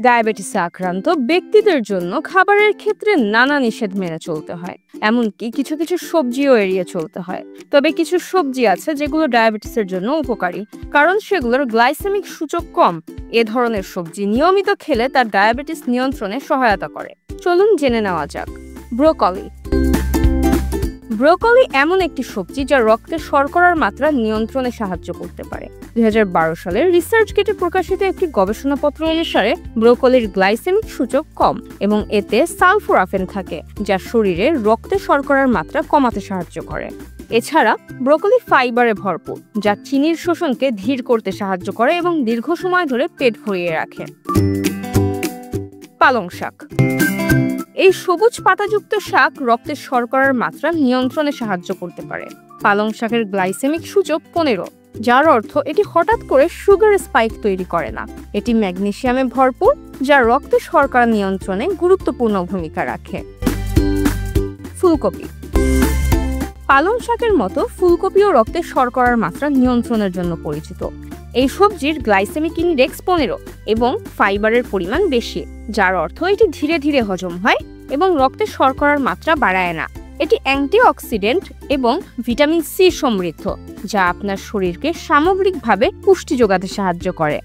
ডায়াবেটিসে আক্রান্ত ব্যক্তিদের জন্য খাবারের ক্ষেত্রে নানা নিষেধ মেনে চলতে হয়, এমনকি কিছু কিছু সবজিও এড়িয়ে চলতে হয়। তবে কিছু সবজি আছে যেগুলো ডায়াবেটিসের জন্য উপকারী, কারণ সেগুলোর গ্লাইসেমিক সূচক কম। এ ধরনের সবজি নিয়মিত খেলে তার ডায়াবেটিস নিয়ন্ত্রণে সহায়তা করে। চলুন জেনে নেওয়া যাক। ব্রোকলি। ব্রোকলি এমন একটি সবজি যা রক্তে শর্করার মাত্রা নিয়ন্ত্রণে সাহায্য করতে পারে। 2012 সালের রিসার্চগেটে প্রকাশিত একটি গবেষণাপত্র অনুসারে ব্রোকলির গ্লাইসেমিক সূচক কম এবং এতে সালফোরাফেন থাকে, যা শরীরে রক্তে শর্করার মাত্রা কমাতে সাহায্য করে। এছাড়া ব্রোকলি ফাইবারে ভরপুর, যা চিনির শোষণকে ধীর করতে সাহায্য করে এবং দীর্ঘ সময় ধরে পেট ভরিয়ে রাখে। পালং শাক। এই সবুজ পাতাযুক্ত শাক রক্তের শর্করার মাত্রা নিয়ন্ত্রণে সাহায্য করতে পারে। পালং শাকের গ্লাইসেমিক সূচক 15, যার অর্থ এটি হঠাৎ করে সুগার স্পাইক তৈরি করে না। এটি ম্যাগনেসিয়ামে ভরপুর, যা রক্তে শর্করা নিয়ন্ত্রণে গুরুত্বপূর্ণ ভূমিকা রাখে। ফুলকপি। পালং শাকের মতো ফুলকপিও রক্তে শর্করার মাত্রা নিয়ন্ত্রণের জন্য পরিচিত। এই সবজির গ্লাইসেমিক ইনডেক্স 15 এবং ফাইবারের পরিমাণ বেশি, যার অর্থ এটি ধীরে ধীরে হজম হয় এবং রক্তে শর্করার মাত্রা বাড়ায় না। এটি অ্যান্টিঅক্সিডেন্ট এবং ভিটামিন সি সমৃদ্ধ, যা আপনার শরীরকে সামগ্রিকভাবে পুষ্টি যোগাতে সাহায্য করে।